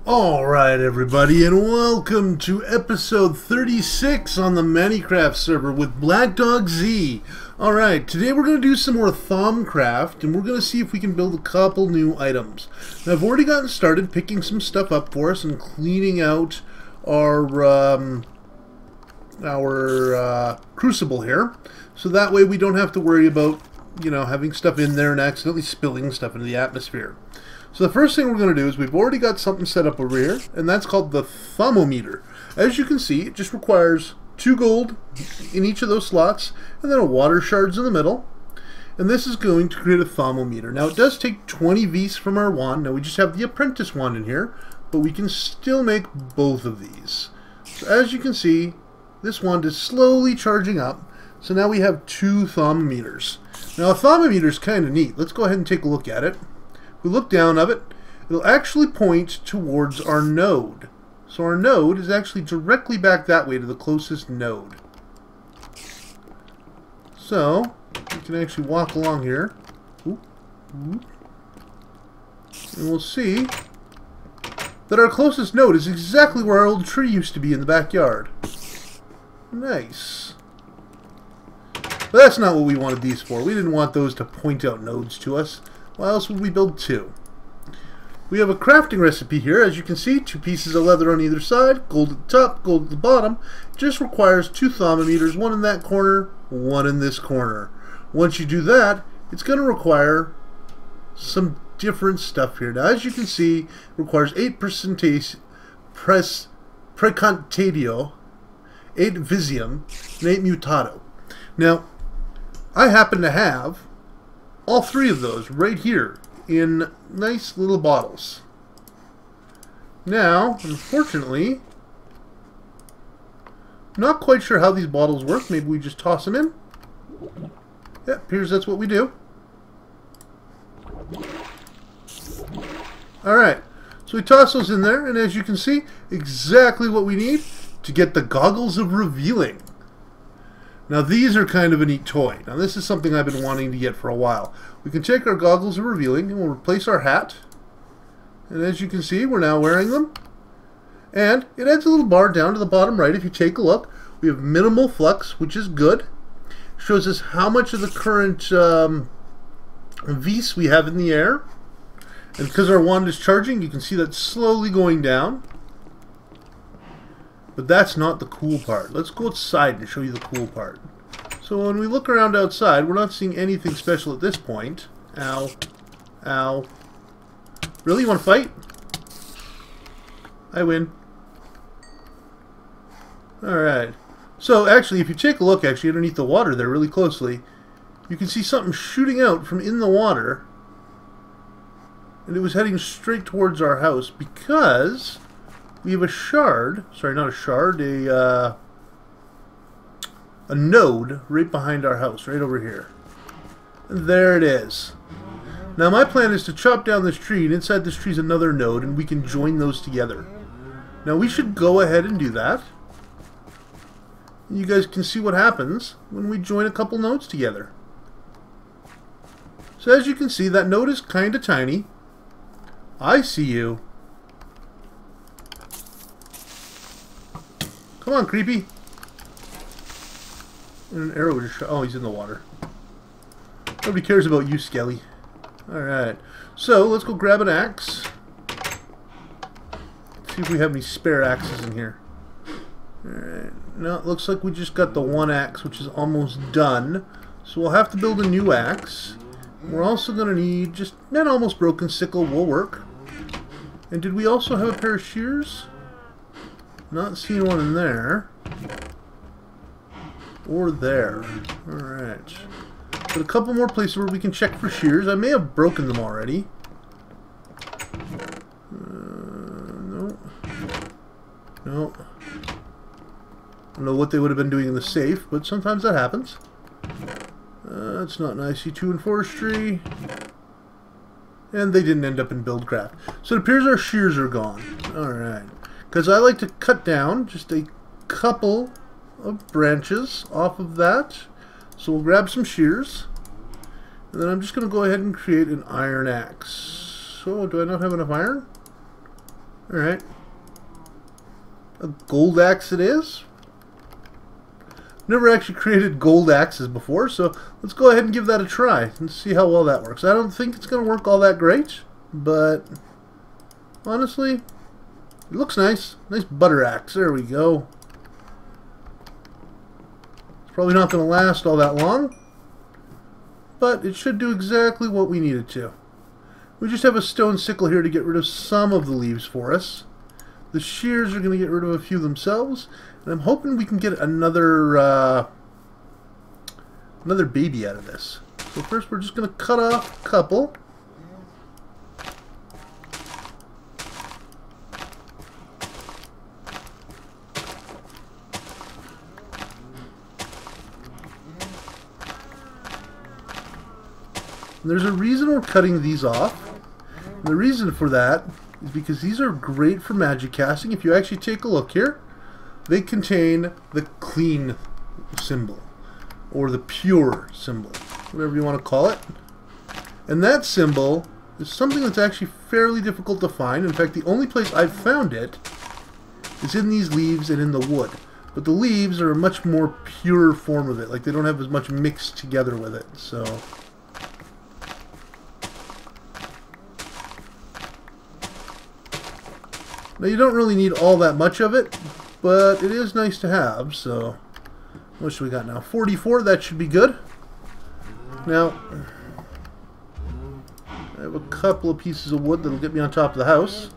Alright everybody, and welcome to episode 36 on the ManniCraft server with Black Dog Z. Alright, today we're going to do some more Thaumcraft, and we're going to see if we can build a couple new items. Now I've already gotten started picking some stuff up for us and cleaning out our crucible here, so that way we don't have to worry about, having stuff in there and accidentally spilling stuff into the atmosphere. So the first thing we're going to do is we've already got something set up over here, and that's called the thermometer. As you can see, it just requires 2 gold in each of those slots, and then a water shards in the middle. And this is going to create a thermometer. Now it does take 20 Vs from our wand. Now we just have the apprentice wand in here, but we can still make both of these. So as you can see, this wand is slowly charging up. So now we have 2 thermometers. Now a thermometer is kind of neat. Let's go ahead and take a look at it. If we look down of it, it'll actually point towards our node. So our node is actually directly back that way to the closest node. So we can actually walk along here. And we'll see that our closest node is exactly where our old tree used to be in the backyard. Nice. But that's not what we wanted these for. We didn't want those to point out nodes to us. Why else would we build 2? We have a crafting recipe here. As you can see, 2 pieces of leather on either side, gold at the top, gold at the bottom. It just requires 2 thermometers, 1 in that corner, 1 in this corner. Once you do that, it's going to require some different stuff here. Now, as you can see, it requires 8 precontatio, 8 visium, and 8 mutato. Now, I happen to have all 3 of those right here in nice little bottles. Now, unfortunately, not quite sure how these bottles work. Maybe we just toss them in. Yeah, appears that's what we do. Alright, so we toss those in there, and as you can see, exactly what we need to get the goggles of revealing. Now these are kind of a neat toy. Now this is something I've been wanting to get for a while. We can take our goggles of revealing and we'll replace our hat. And as you can see, we're now wearing them. And it adds a little bar down to the bottom right. If you take a look, we have minimal flux, which is good. Shows us how much of the current Vs we have in the air. And because our wand is charging, you can see that slowly going down. But that's not the cool part. Let's go outside and show you the cool part. So when we look around outside, we're not seeing anything special at this point. Ow. Ow. Really? You want to fight? I win. Alright. So actually, if you take a look actually underneath the water there really closely, you can see something shooting out from in the water. And it was heading straight towards our house because we have a shard, sorry, not a shard, a node right behind our house, right over here. And there it is. Now my plan is to chop down this tree, and inside this tree is another node, and we can join those together. Now we should go ahead and do that. You guys can see what happens when we join a couple nodes together. So as you can see, that node is kind of tiny. I see you. Come on, creepy. And an arrow just shot. Oh, he's in the water. Nobody cares about you, Skelly. Alright. So, let's go grab an axe. See if we have any spare axes in here. Alright. No, it looks like we just got the 1 axe, which is almost done. So we'll have to build a new axe. We're also going to need just an almost broken sickle will work. And did we also have a pair of shears? Not seeing one in there. Or there. Alright. But a couple more places where we can check for shears. I may have broken them already. No. No. I don't know what they would have been doing in the safe, but sometimes that happens. That's not nice. C2 and Forestry. And they didn't end up in Buildcraft. So it appears our shears are gone. Alright. Because I like to cut down just a couple of branches off of that. So we'll grab some shears. And then I'm just going to go ahead and create an iron axe. So do I not have enough iron? Alright. A gold axe it is. Never actually created gold axes before, so let's go ahead and give that a try and see how well that works. I don't think it's going to work all that great, but honestly, it looks nice. Nice butter axe. There we go. It's probably not going to last all that long, but it should do exactly what we need it to. We just have a stone sickle here to get rid of some of the leaves for us. The shears are going to get rid of a few themselves, and I'm hoping we can get another baby out of this. So first we're just going to cut off a couple. And there's a reason we're cutting these off. And the reason for that is because these are great for magic casting. If you actually take a look here, they contain the clean symbol, or the pure symbol, whatever you want to call it. And that symbol is something that's actually fairly difficult to find. In fact, the only place I've found it is in these leaves and in the wood. But the leaves are a much more pure form of it. Like, they don't have as much mixed together with it. So now, you don't really need all that much of it, but it is nice to have. So what should we got now? 44, that should be good. Now, I have a couple of pieces of wood that'll get me on top of the house.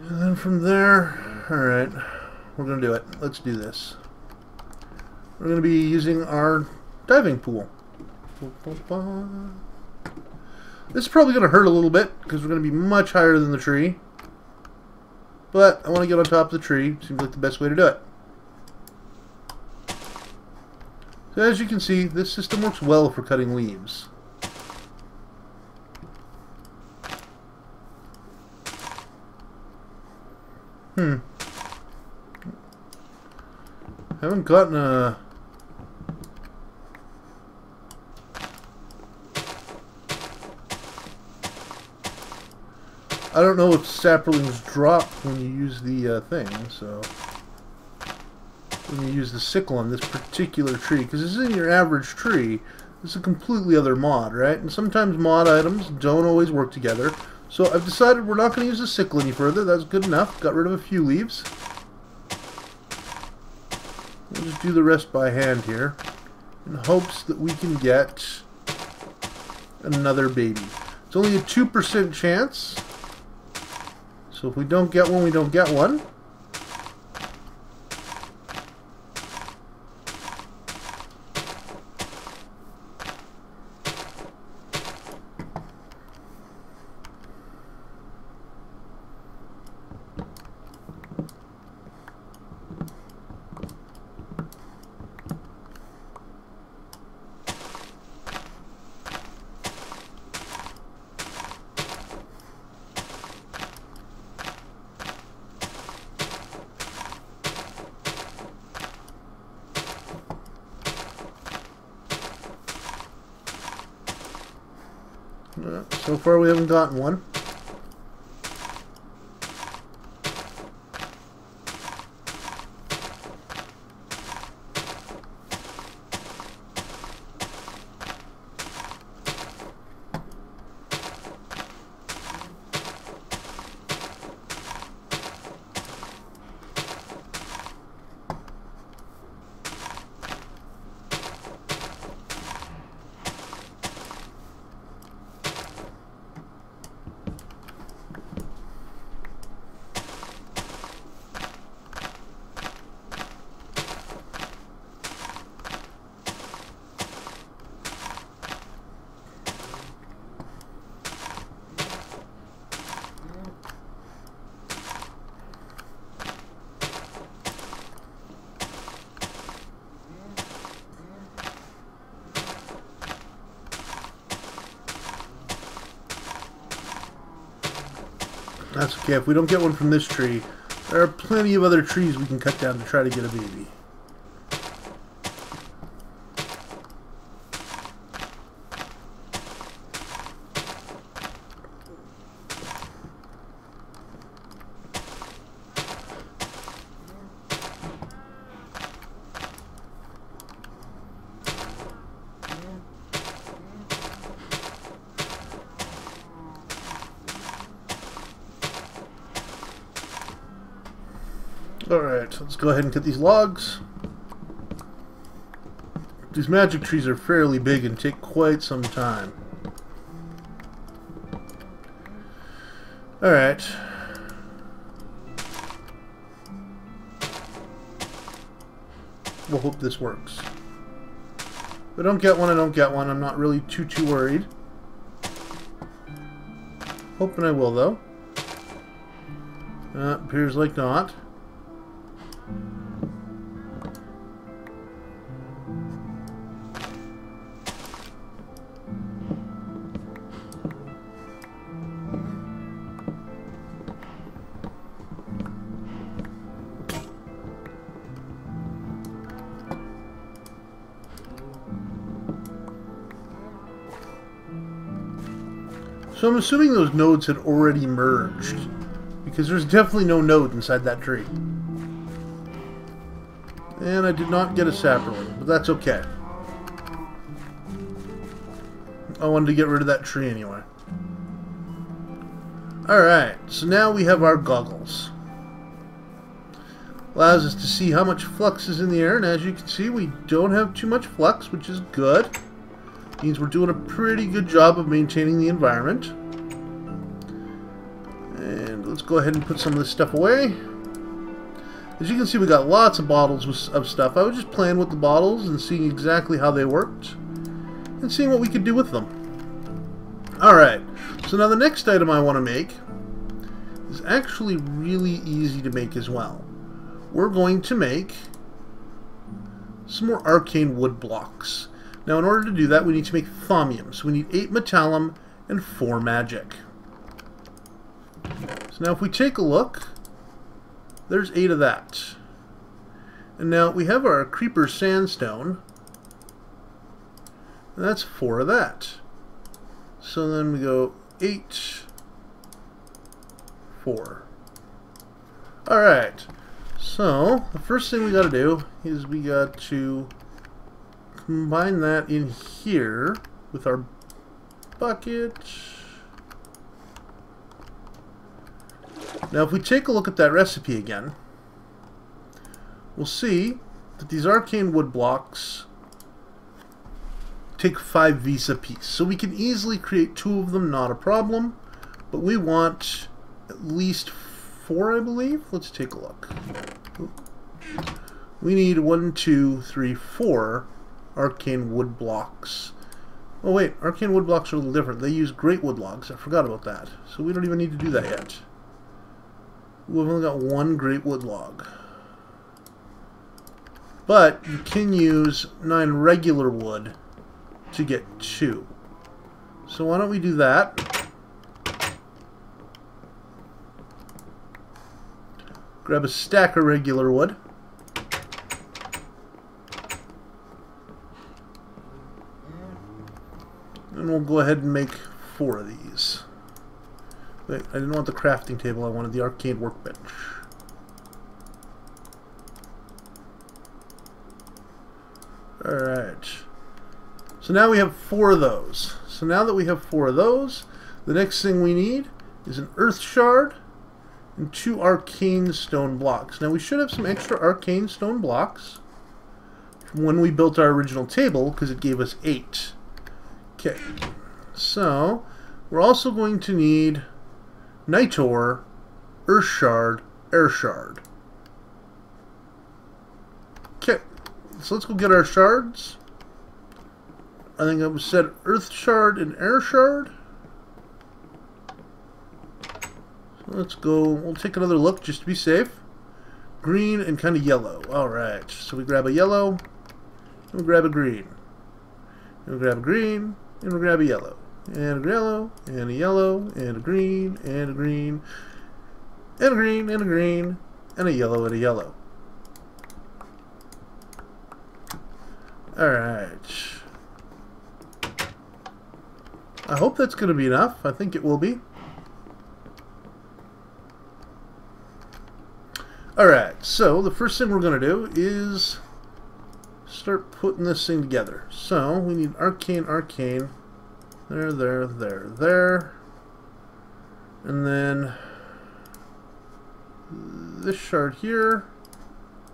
And then from there, alright, we're going to do it. Let's do this. We're going to be using our diving pool. This is probably going to hurt a little bit because we're going to be much higher than the tree. But I want to get on top of the tree. Seems like the best way to do it. So as you can see, this system works well for cutting leaves. Haven't gotten a... I don't know if saplings drop when you use the thing, so when you use the sickle on this particular tree, because this isn't your average tree. This is a completely other mod, right? And sometimes mod items don't always work together. So I've decided we're not going to use the sickle any further. That's good enough. Got rid of a few leaves. We'll just do the rest by hand here in hopes that we can get another baby. It's only a 2% chance. So if we don't get one, we don't get one. So far we haven't gotten one. That's okay. If we don't get one from this tree, there are plenty of other trees we can cut down to try to get a baby. Alright, let's go ahead and cut these logs. These magic trees are fairly big and take quite some time. Alright. We'll hope this works. If I don't get one, I don't get one. I'm not really too worried. Hoping I will, though. Appears like not. So I'm assuming those nodes had already merged, because there's definitely no node inside that tree. And I did not get a sapperling, but that's okay. I wanted to get rid of that tree anyway. Alright, so now we have our goggles. Allows us to see how much flux is in the air, and as you can see, we don't have too much flux, which is good. Means we're doing a pretty good job of maintaining the environment. And let's go ahead and put some of this stuff away. As you can see, we got lots of bottles of stuff. I was just playing with the bottles and seeing exactly how they worked and seeing what we could do with them. Alright, so now the next item I want to make is actually really easy to make as well. We're going to make some more arcane wood blocks. Now, in order to do that, we need to make thaumium. So we need 8 metallum and 4 magic. So now if we take a look, there's 8 of that. And now we have our creeper sandstone. And that's 4 of that. So then we go 8, 4. Alright. So, the first thing we got to do is we got to combine that in here with our bucket. Now if we take a look at that recipe again, we'll see that these arcane wood blocks take 5 vis apiece. So we can easily create 2 of them, not a problem, but we want at least 4, I believe. Let's take a look. We need 1, 2, 3, 4 arcane wood blocks. Oh wait, arcane wood blocks are a little different. They use great wood logs. I forgot about that. So we don't even need to do that yet. We've only got 1 great wood log. But you can use 9 regular wood to get 2. So why don't we do that? Grab a stack of regular wood. And we'll go ahead and make 4 of these. Wait, I didn't want the crafting table, I wanted the arcade workbench. Alright. So now we have 4 of those. So now that we have 4 of those, the next thing we need is an earth shard and 2 arcane stone blocks. Now we should have some extra arcane stone blocks from when we built our original table, because it gave us 8. Okay, so we're also going to need night ore, earth shard, air shard. Okay, so let's go get our shards. I think I said earth shard and air shard. So let's go, we'll take another look just to be safe. Green and kind of yellow. Alright, so we grab a yellow, and we grab a green. And we grab a green, and we grab a yellow. And a yellow, and a yellow, and a green, and a green, and a green, and a green, and a yellow, and a yellow. Alright. I hope that's going to be enough. I think it will be. Alright, so the first thing we're going to do is start putting this thing together. So we need arcane, arcane. There, there, there, there. And then this shard here.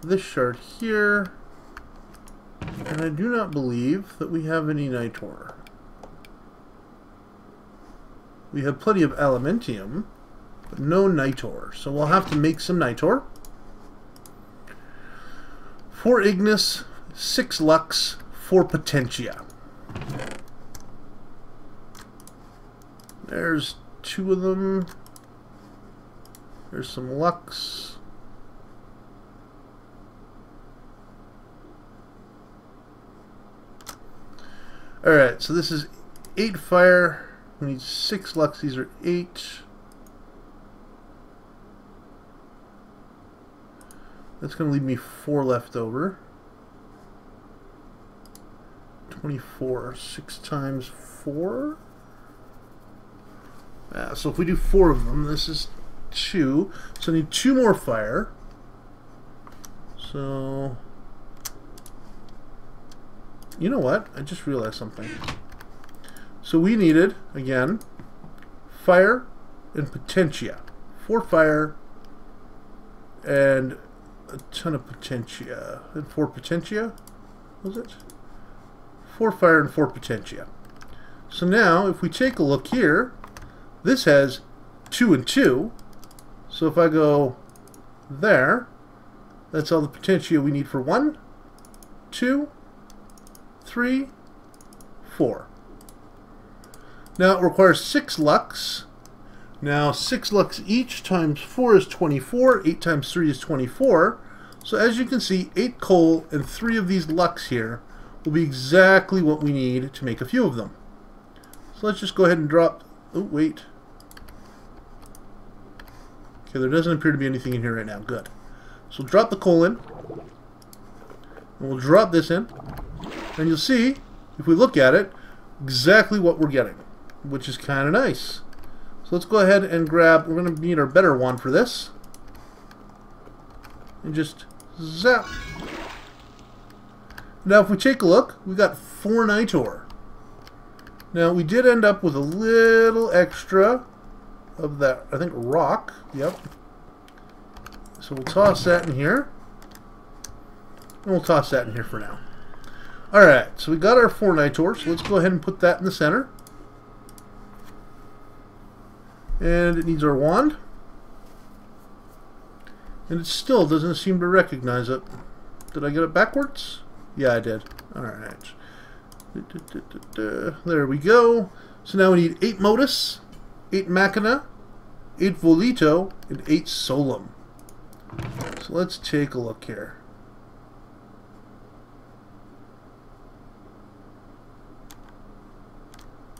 this shard here. And I do not believe that we have any night ore. We have plenty of aluminium, but no night ore. So we'll have to make some night ore. 4 ignis, 6 lux, 4 potentia. There's 2 of them. There's some lux. Alright, so this is 8 fire. We need 6 lux. These are 8. That's going to leave me 4 left over. 24. 6 times 4? So if we do 4 of them, this is 2. So I need 2 more fire. So, you know what? I just realized something. So we needed, again, fire and potentia. 4 fire and a ton of potentia. And 4 potentia? Was it? 4 fire and 4 potentia. So now, if we take a look here, this has 2 and 2. So if I go there, that's all the potentia we need for 1, 2, 3, 4. Now it requires 6 lux. Now 6 lux each times 4 is 24. 8 times 3 is 24. So as you can see, 8 coal and 3 of these lux here will be exactly what we need to make a few of them. So let's just go ahead and drop... Oh, wait. Okay, there doesn't appear to be anything in here right now. Good. So drop the coal in. And we'll drop this in. And you'll see, if we look at it, exactly what we're getting, which is kind of nice. So let's go ahead and grab, we're going to need our better wand for this. And just zap. Now if we take a look, we got 4 night ore. Now we did end up with a little extra of that, I think, rock. Yep. So we'll toss that in here. And we'll toss that in here for now. Alright, so we got our 4 night ore, so let's go ahead and put that in the center. And it needs our wand. And it still doesn't seem to recognize it. Did I get it backwards? Yeah, I did. Alright. There we go. So now we need 8 modus, 8 machina, 8 volito, and 8 solum. So let's take a look here.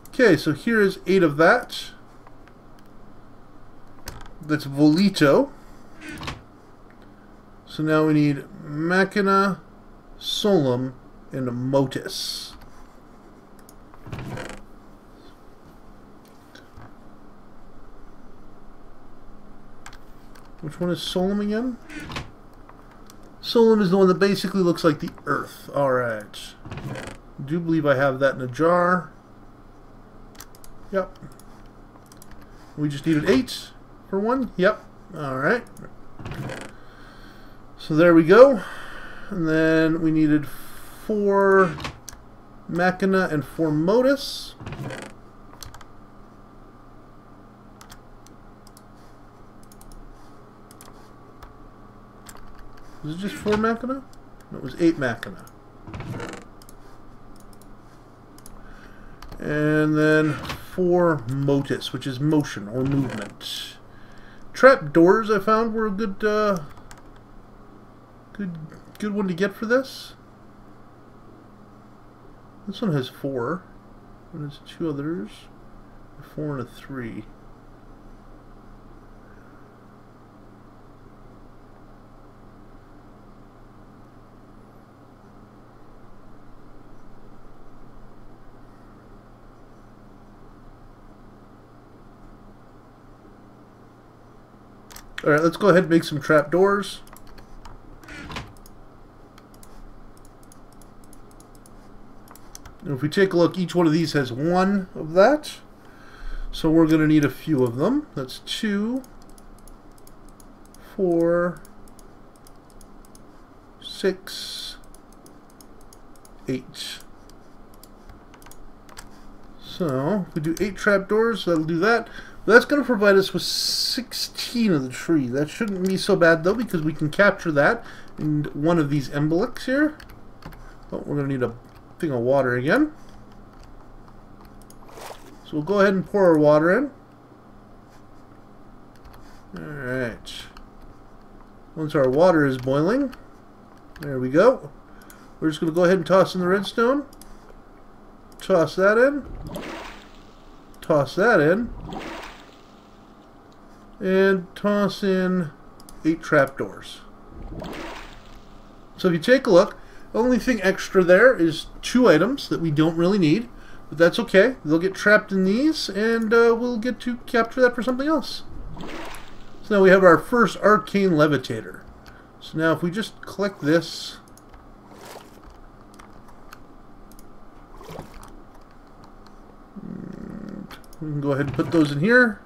Okay, so here is 8 of that. That's volito. So now we need machina, solum, and motus. Which one is solum again? Solum is the one that basically looks like the earth. Alright. I do believe I have that in a jar. Yep. We just needed 8 for 1. Yep. Alright. So there we go. And then we needed 4 machina and 4 modus. Was it just 4 machina? No, it was 8 machina. And then 4 motus, which is motion or movement. Trap doors I found were a good good one to get for this. This one has 4. There's 2 others. A 4 and a 3. Alright, let's go ahead and make some trapdoors. And if we take a look, each one of these has 1 of that. So we're going to need a few of them. That's 2, 4, 6, 8. So, if we do 8 trapdoors, that'll do that. But that's going to provide us with 16 of the tree. That shouldn't be so bad, though, because we can capture that in one of these emblecs here. Oh, we're going to need a thing of water again. So we'll go ahead and pour our water in. Alright. Once our water is boiling, there we go. We're just going to go ahead and toss in the redstone. Toss that in. Toss that in. And toss in 8 trapdoors. So if you take a look, the only thing extra there is 2 items that we don't really need. But that's okay. They'll get trapped in these, and we'll get to capture that for something else. So now we have our first arcane levitator. So now if we just click this, we can go ahead and put those in here.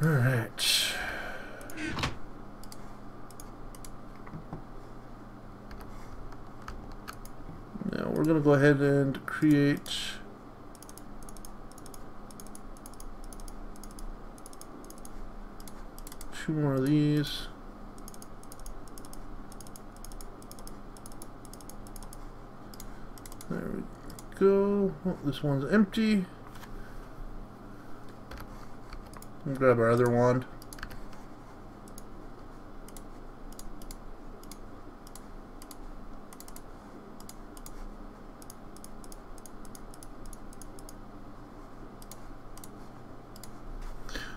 Alright. Now we're going to go ahead and create two more of these. There we go. Oh, this one's empty. We'll grab our other wand.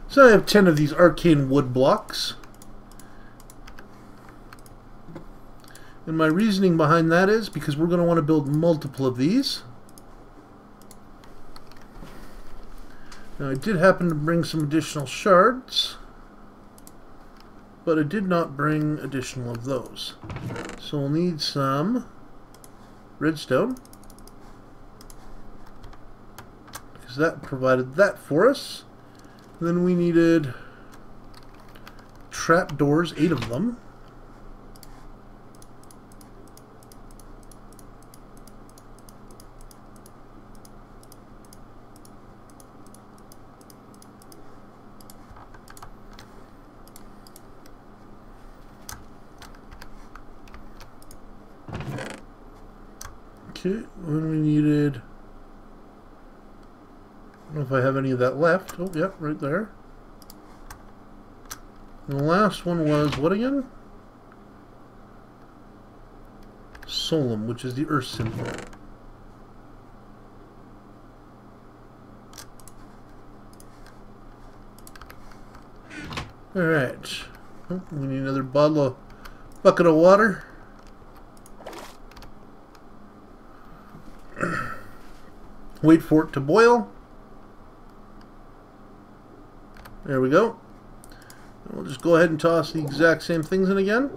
So I have 10 of these arcane wood blocks. And my reasoning behind that is because we're going to want to build multiple of these. Now I did happen to bring some additional shards, but I did not bring additional of those. So we'll need some redstone, because that provided that for us. And then we needed trapdoors, 8 of them. Okay, when we needed, I don't know if I have any of that left. Oh, yep, right there. And the last one was what again? Solum, which is the earth symbol. Alright. Oh, we need another bucket of water. Wait for it to boil. There we go. And we'll just go ahead and toss the exact same things in again.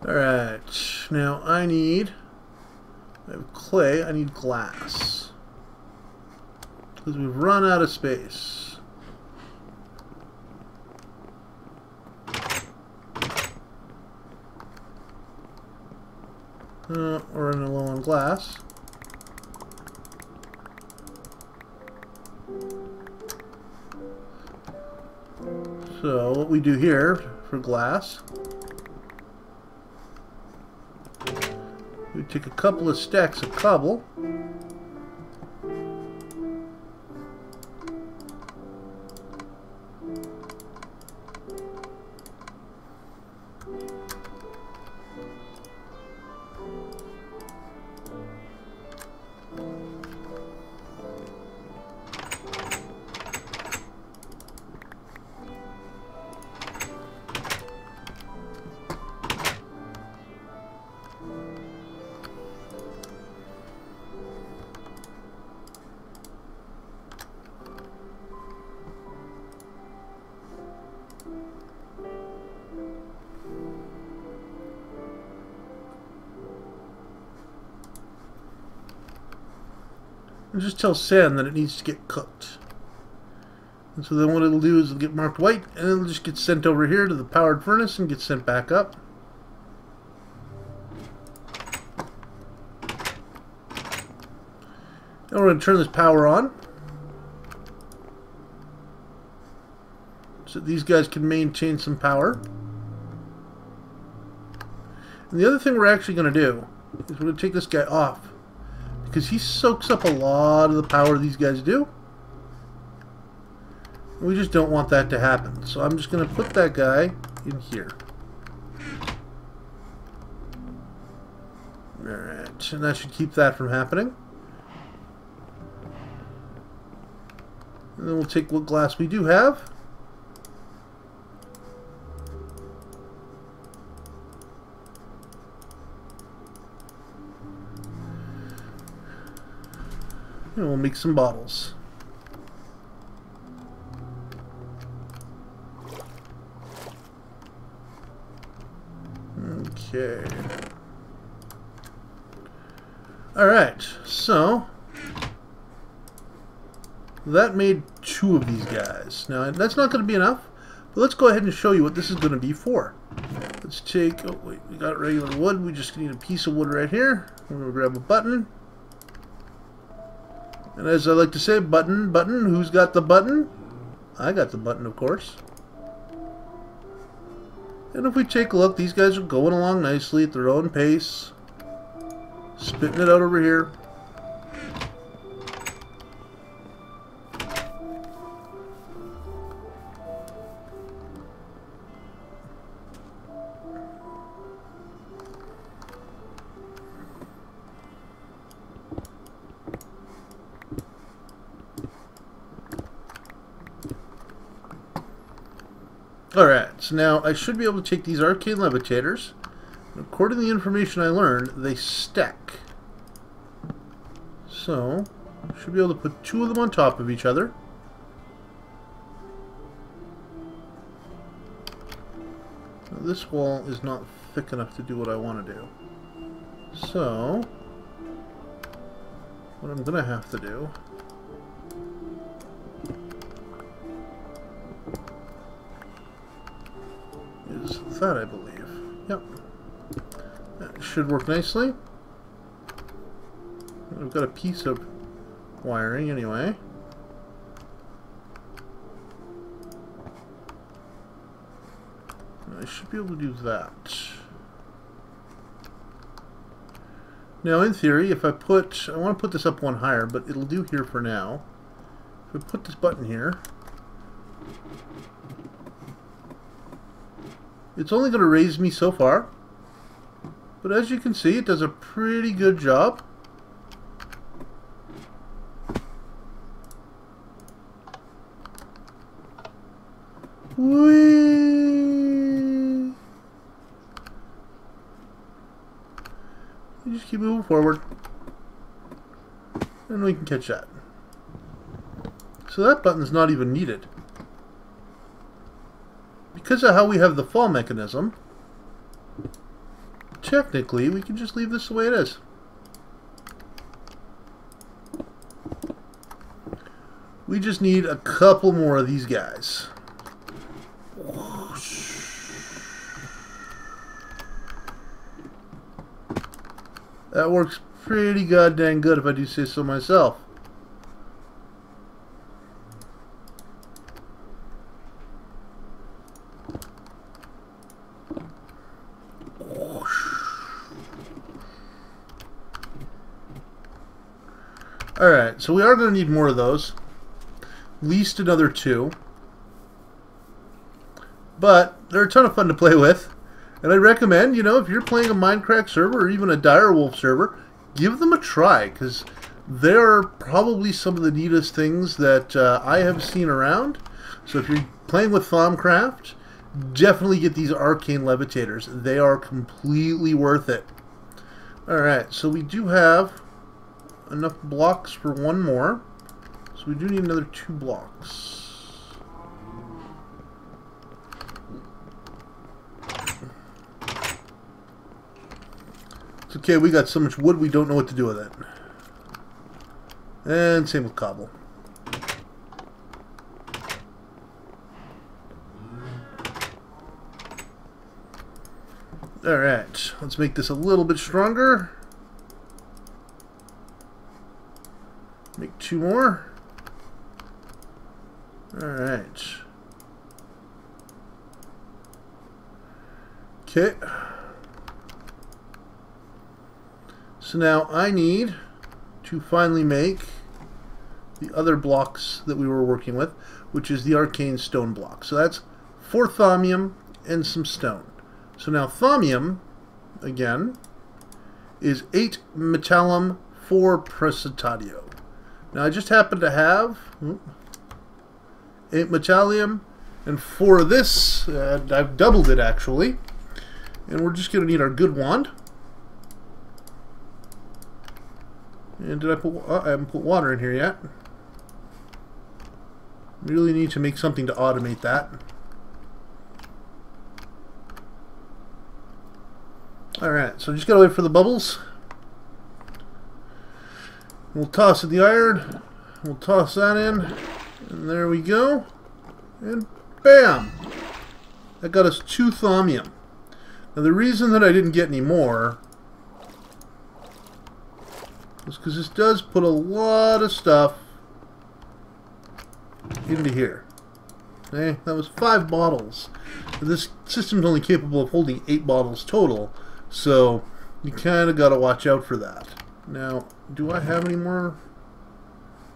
Alright, now I have clay, I need glass. Because we've run out of space. We're running low on glass. So what we do here for glass, we take a couple of stacks of cobble. and just tell sand that it needs to get cooked. And so then what it'll do is it'll get marked white, and it'll just get sent over here to the powered furnace and get sent back up. Now we're going to turn this power on, so these guys can maintain some power. And the other thing we're actually going to do is we're going to take this guy off, because he soaks up a lot of the power these guys do. We just don't want that to happen. So I'm just going to put that guy in here. Alright, and that should keep that from happening. And then we'll take what glass we do have. And we'll make some bottles. Okay. Alright, so that made 2 of these guys. Now, that's not going to be enough, but let's go ahead and show you what this is going to be for. Let's take, oh wait, we got regular wood. We just need a piece of wood right here. We're going to grab a button. And as I like to say, button, button, who's got the button? I got the button, of course. And if we take a look, these guys are going along nicely at their own pace. Spitting it out over here. Alright, so now I should be able to take these arcane levitators. According to the information I learned, they stack. So, I should be able to put 2 of them on top of each other. Now, this wall is not thick enough to do what I want to do. So, what I'm going to have to do is that, I believe. Yep. That should work nicely. I've got a piece of wiring anyway. I should be able to do that. Now, in theory, if I put... I want to put this up one higher, but it'll do here for now. If I put this button here, it's only going to raise me so far, but as you can see, it does a pretty good job. Whee! You just keep moving forward, and we can catch that. So that button's not even needed. Because of how we have the fall mechanism, technically we can just leave this the way it is. We just need a couple more of these guys. That works pretty goddamn good, if I do say so myself. Alright, so we are going to need more of those. At least another 2. But they're a ton of fun to play with. And I recommend, you know, if you're playing a MindCrack server or even a Direwolf server, give them a try, because they're probably some of the neatest things that I have seen around. So if you're playing with Thaumcraft, definitely get these arcane levitators. They are completely worth it. Alright, so we do have enough blocks for 1 more. So we do need another 2 blocks. It's okay, we got so much wood we don't know what to do with it. And same with cobble. Alright, let's make this a little bit stronger. Make 2 more. Alright. Okay. So now I need to finally make the other blocks that we were working with, which is the arcane stone block. So that's 4 thaumium and some stone. So now thaumium, again, is 8 metallum, 4 precitadio. Now I just happen to have 8 metallium and 4 of this. I've doubled it actually. And we're just going to need our good wand. And did I put... I haven't put water in here yet. We really need to make something to automate that. Alright, so just gotta wait for the bubbles. We'll toss in the iron. We'll toss that in. And there we go. And bam! That got us 2 thaumium. Now the reason that I didn't get any more is because this does put a lot of stuff into here. Okay, that was 5 bottles. This system's only capable of holding 8 bottles total, so you kind of got to watch out for that. Now, do I have any more?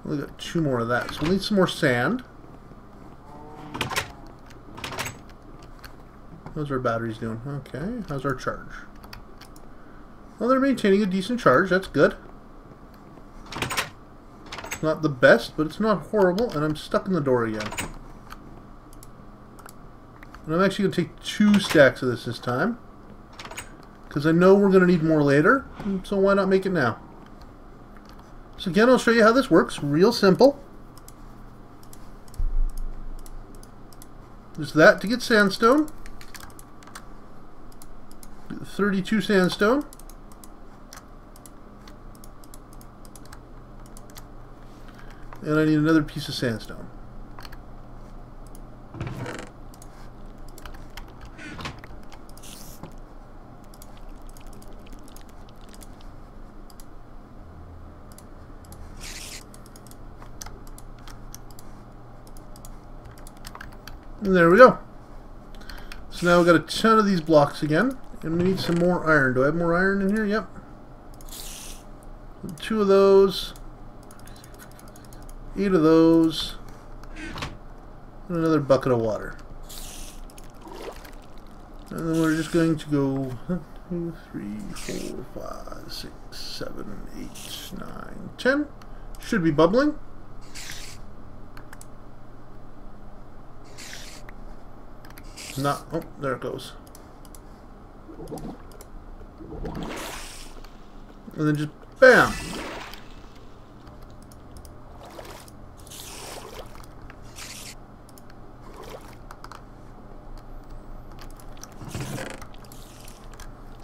I only got 2 more of that, so we'll need some more sand. How's our batteries doing? Okay, how's our charge? Well, they're maintaining a decent charge, that's good. It's not the best, but it's not horrible, and I'm stuck in the door again. And I'm actually going to take 2 stacks of this time, because I know we're going to need more later, so why not make it now? So again, I'll show you how this works. Real simple. There's that to get sandstone. 32 sandstone. And I need another piece of sandstone. And there we go. So now we've got a ton of these blocks again. And we need some more iron. Do I have more iron in here? Yep. 2 of those. 8 of those. And another bucket of water. And then we're just going to go 1, 2, 3, 4, 5, 6, 7, 8, 9, 10. Should be bubbling. Not. Oh, there it goes. And then just bam.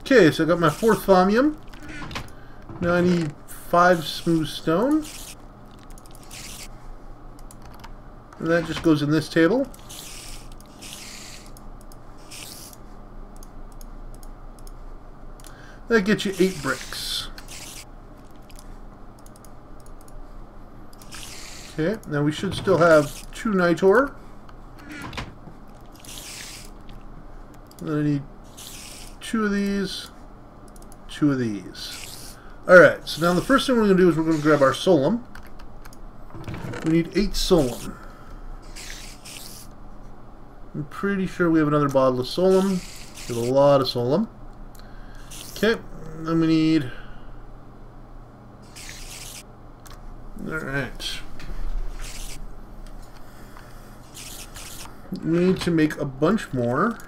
Okay, so I got my 4th thaumium. Now I need 5 smooth stone. And that just goes in this table. That gets you 8 bricks. Okay, now we should still have 2 night ore. And then I need 2 of these, 2 of these. Alright, so now the first thing we're going to do is we're going to grab our solum. We need 8 solum. I'm pretty sure we have another bottle of solum. We have a lot of solum. Okay, then we need... Alright. We need to make a bunch more.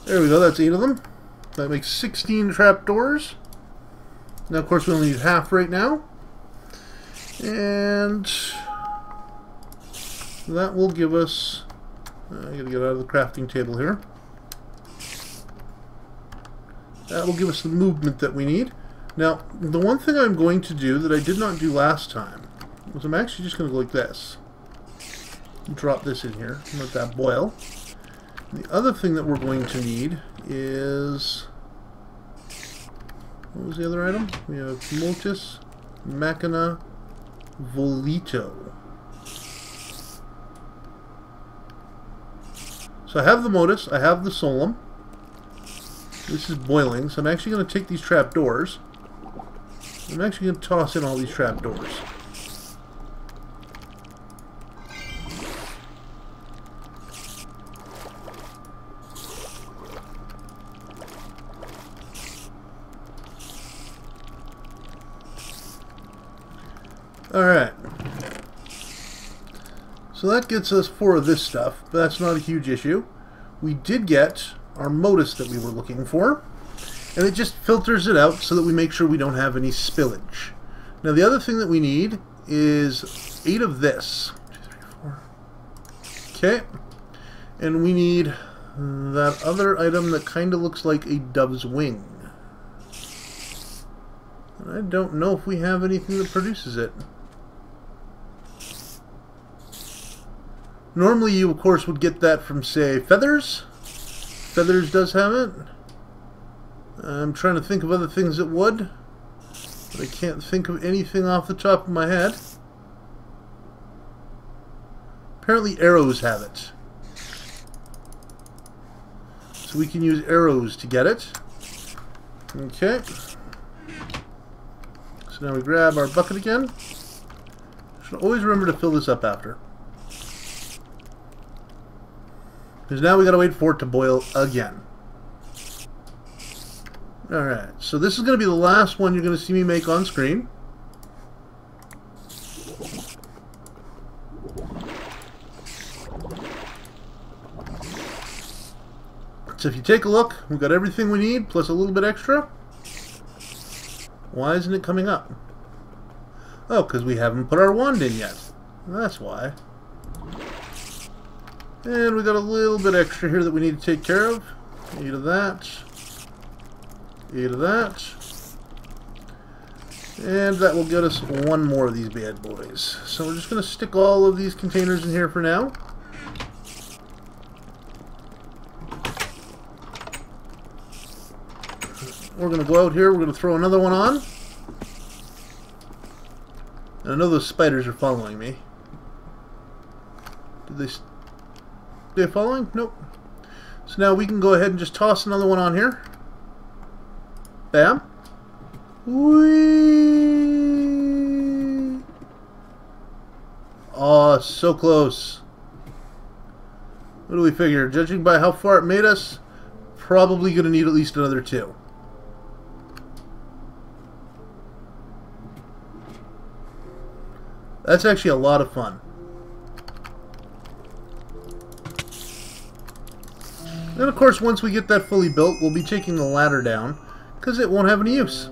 There we go, that's 8 of them. That makes 16 trapdoors. Now, of course, we only need half right now. And that will give us... I gotta get out of the crafting table here. That will give us the movement that we need. Now, the one thing I'm going to do that I did not do last time was I'm actually just going to go like this. Drop this in here and let that boil. And the other thing that we're going to need is... What was the other item? We have Motus Machina Volito. So I have the Motus, I have the Solum. This is boiling, so I'm actually going to take these trapdoors. I'm actually going to toss in all these trapdoors. Alright. So that gets us 4 of this stuff, but that's not a huge issue. We did get our modus that we were looking for, and it just filters it out so that we make sure we don't have any spillage. Now the other thing that we need is 8 of this. 1, 2, 3, 4. Okay. And we need that other item that kind of looks like a dove's wing. And I don't know if we have anything that produces it. Normally you, of course, would get that from, say, feathers. Feathers does have it. I'm trying to think of other things that would, but I can't think of anything off the top of my head. Apparently arrows have it. So we can use arrows to get it. Okay. So now we grab our bucket again. Should always remember to fill this up after. Because now we gotta wait for it to boil again. Alright, so this is gonna be the last one you're gonna see me make on screen. So if you take a look, we've got everything we need, plus a little bit extra. Why isn't it coming up? Oh, because we haven't put our wand in yet. That's why. And we got a little bit extra here that we need to take care of. 8 of that. 8 of that. And that will get us 1 more of these bad boys. So we're just going to stick all of these containers in here for now. We're going to go out here. We're going to throw another one on. And I know those spiders are following me. Did they... Are they following? Nope. So now we can go ahead and just toss another one on here. Bam. Whee! Oh, so close. What do we figure? Judging by how far it made us, probably going to need at least another 2. That's actually a lot of fun. And of course, once we get that fully built, we'll be taking the ladder down, because it won't have any use.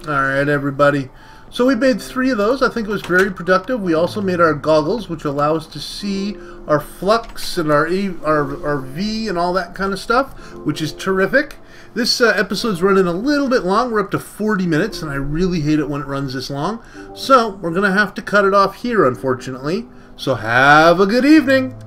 Alright, everybody. So we made 3 of those. I think it was very productive. We also made our goggles, which allow us to see our flux and our V and all that kind of stuff, which is terrific. This episode's running a little bit long. We're up to 40 minutes, and I really hate it when it runs this long. So we're going to have to cut it off here, unfortunately. So have a good evening.